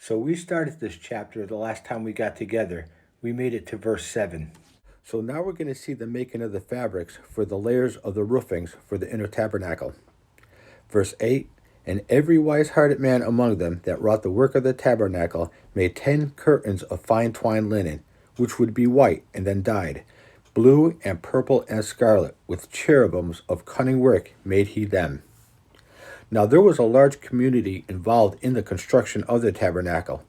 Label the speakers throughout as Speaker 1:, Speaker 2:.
Speaker 1: So we started this chapter the last time we got together. We made it to verse 7. So now we're going to see the making of the fabrics for the layers of the roofings for the inner tabernacle. Verse 8, and every wise-hearted man among them that wrought the work of the tabernacle made 10 curtains of fine twined linen, which would be white and then dyed, blue and purple and scarlet, with cherubims of cunning work made he them. Now there was a large community involved in the construction of the tabernacle,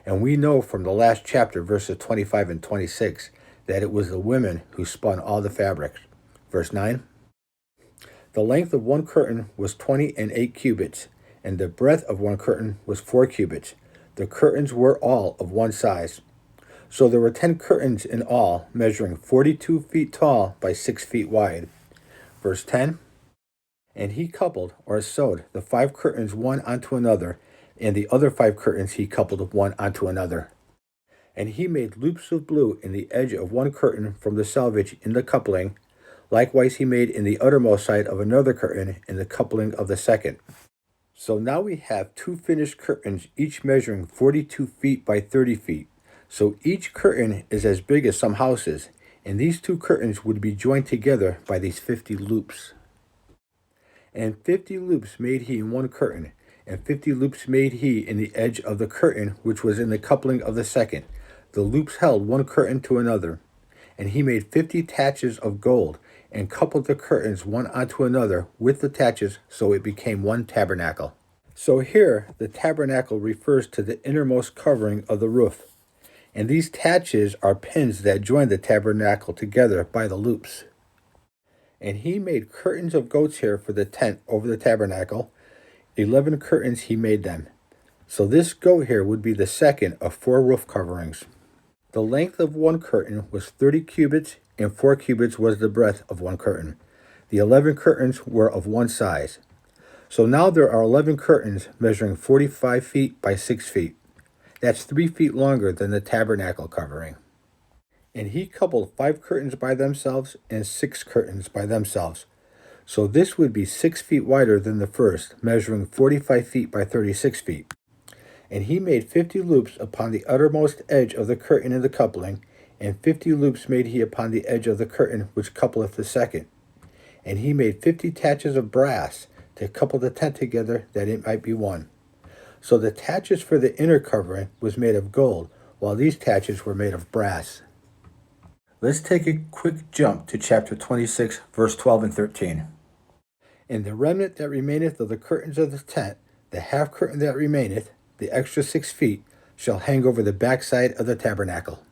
Speaker 1: and we know from the last chapter, verses 25 and 26, that it was the women who spun all the fabrics. Verse 9, the length of one curtain was 20 and 8 cubits, and the breadth of one curtain was 4 cubits. The curtains were all of one size. So there were 10 curtains in all, measuring 42 feet tall by 6 feet wide. Verse 10, and he coupled, or sewed, the 5 curtains one onto another, and the other 5 curtains he coupled one onto another. And he made loops of blue in the edge of one curtain from the selvage in the coupling. Likewise he made in the uttermost side of another curtain in the coupling of the second. So now we have 2 finished curtains, each measuring 42 feet by 30 feet. So each curtain is as big as some houses, and these 2 curtains would be joined together by these 50 loops. And 50 loops made he in one curtain, and 50 loops made he in the edge of the curtain which was in the coupling of the second. The loops held one curtain to another. And he made 50 taches of gold, and coupled the curtains one onto another with the taches, so it became one tabernacle. So here the tabernacle refers to the innermost covering of the roof. And these taches are pins that join the tabernacle together by the loops. And he made curtains of goat's hair for the tent over the tabernacle. 11 curtains he made them. So this goat hair would be the second of 4 roof coverings. The length of one curtain was 30 cubits, and 4 cubits was the breadth of one curtain. The 11 curtains were of one size. So now there are 11 curtains measuring 45 feet by 6 feet. That's 3 feet longer than the tabernacle covering. And he coupled 5 curtains by themselves and 6 curtains by themselves. So this would be 6 feet wider than the first, measuring 45 feet by 36 feet. And he made 50 loops upon the uttermost edge of the curtain in the coupling, and 50 loops made he upon the edge of the curtain which coupleth the second. And he made 50 taches of brass to couple the tent together, that it might be one. So the taches for the inner covering was made of gold, while these taches were made of brass. Let's take a quick jump to chapter 26, verse 12 and 13. And the remnant that remaineth of the curtains of the tent, the half curtain that remaineth, the extra 6 feet, shall hang over the backside of the tabernacle.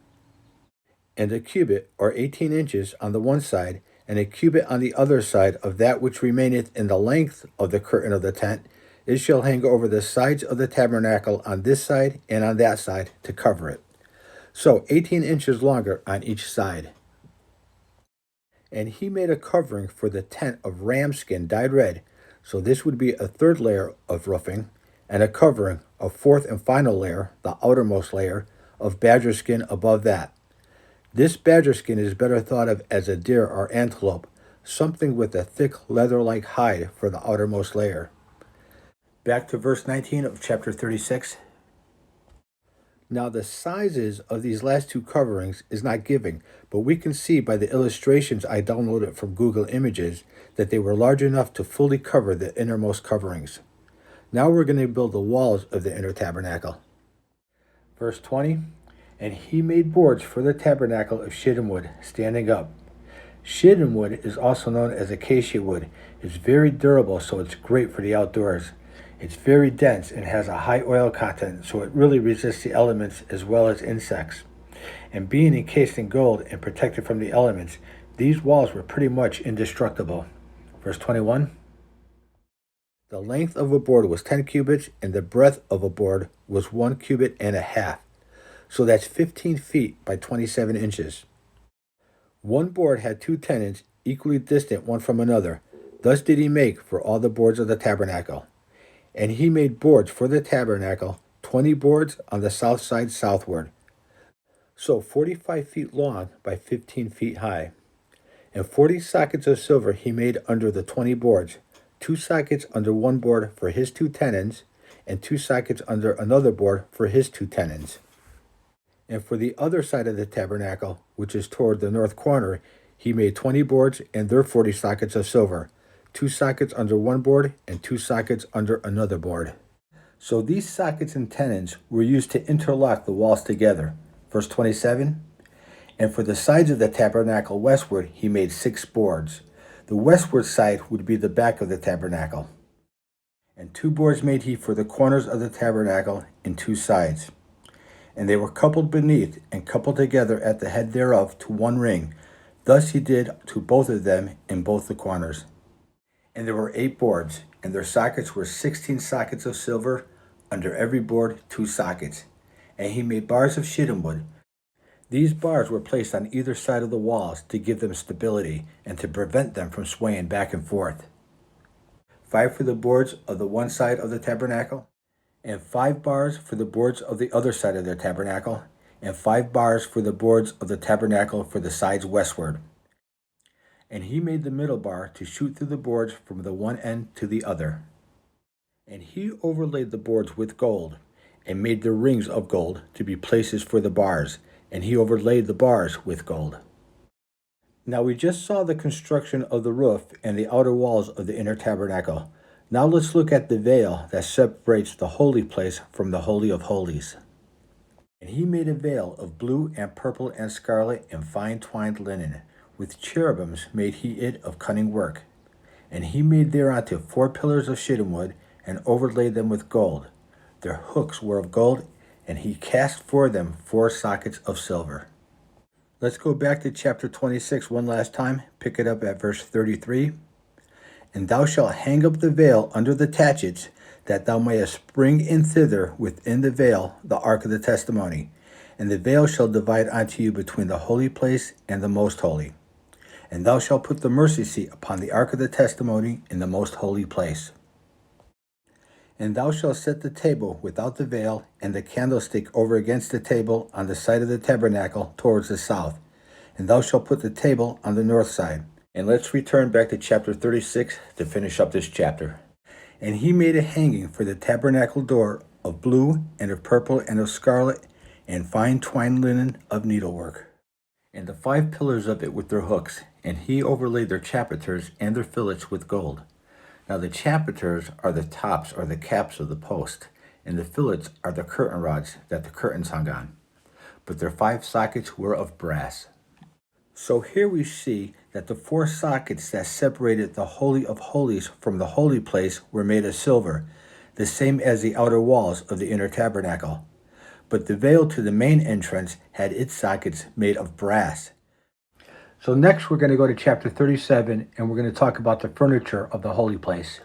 Speaker 1: And a cubit, or 18 inches, on the one side, and a cubit on the other side of that which remaineth in the length of the curtain of the tent, it shall hang over the sides of the tabernacle on this side and on that side to cover it. So 18 inches longer on each side. And he made a covering for the tent of ram skin dyed red, so this would be a 3rd layer of roofing, and a covering, a 4th and final layer, the outermost layer, of badger skin above that. This badger skin is better thought of as a deer or antelope, something with a thick leather-like hide for the outermost layer. Back to verse 19 of chapter 36. Now the sizes of these last 2 coverings is not given, but we can see by the illustrations I downloaded from Google Images that they were large enough to fully cover the innermost coverings. Now we're going to build the walls of the inner tabernacle. Verse 20, and he made boards for the tabernacle of shittim wood, standing up. Shittim wood is also known as acacia wood. It's very durable, so it's great for the outdoors. It's very dense and has a high oil content, so it really resists the elements as well as insects. And being encased in gold and protected from the elements, these walls were pretty much indestructible. Verse 21, the length of a board was 10 cubits, and the breadth of a board was 1 cubit and a half. So that's 15 feet by 27 inches. One board had 2 tenons, equally distant one from another. Thus did he make for all the boards of the tabernacle. And he made boards for the tabernacle, 20 boards on the south side southward. So 45 feet long by 15 feet high. And 40 sockets of silver he made under the 20 boards, 2 sockets under one board for his 2 tenons, and 2 sockets under another board for his 2 tenons. And for the other side of the tabernacle, which is toward the north corner, he made 20 boards and their 40 sockets of silver, 2 sockets under one board and 2 sockets under another board. So these sockets and tenons were used to interlock the walls together. Verse 27, and for the sides of the tabernacle westward, he made 6 boards. The westward side would be the back of the tabernacle. And 2 boards made he for the corners of the tabernacle in 2 sides. And they were coupled beneath and coupled together at the head thereof to one ring. Thus he did to both of them in both the corners. And there were 8 boards, and their sockets were 16 sockets of silver, under every board 2 sockets. And he made bars of shittim wood. These bars were placed on either side of the walls to give them stability and to prevent them from swaying back and forth. 5 for the boards of the one side of the tabernacle, and 5 bars for the boards of the other side of the tabernacle, and 5 bars for the boards of the tabernacle for the sides westward. And he made the middle bar to shoot through the boards from the one end to the other. And he overlaid the boards with gold, and made the rings of gold to be places for the bars, and he overlaid the bars with gold. Now we just saw the construction of the roof and the outer walls of the inner tabernacle. Now let's look at the veil that separates the holy place from the Holy of Holies. And he made a veil of blue and purple and scarlet and fine twined linen. With cherubims made he it of cunning work. And he made thereunto 4 pillars of shittim wood, and overlaid them with gold. Their hooks were of gold, and he cast for them 4 sockets of silver. Let's go back to chapter 26 one last time. Pick it up at verse 33. And thou shalt hang up the veil under the taches, that thou mayest spring in thither within the veil the ark of the testimony. And the veil shall divide unto you between the holy place and the most holy. And thou shalt put the mercy seat upon the ark of the testimony in the most holy place. And thou shalt set the table without the veil, and the candlestick over against the table on the side of the tabernacle towards the south. And thou shalt put the table on the north side. And let's return back to chapter 36 to finish up this chapter. And he made a hanging for the tabernacle door of blue and of purple and of scarlet and fine twined linen of needlework. And the 5 pillars of it with their hooks, and he overlaid their chapiters and their fillets with gold. Now the chapiters are the tops or the caps of the post, and the fillets are the curtain rods that the curtains hung on. But their 5 sockets were of brass. So here we see that the 4 sockets that separated the Holy of Holies from the holy place were made of silver, the same as the outer walls of the inner tabernacle. But the veil to the main entrance had its sockets made of brass. So next we're going to go to chapter 37, and we're going to talk about the furniture of the holy place.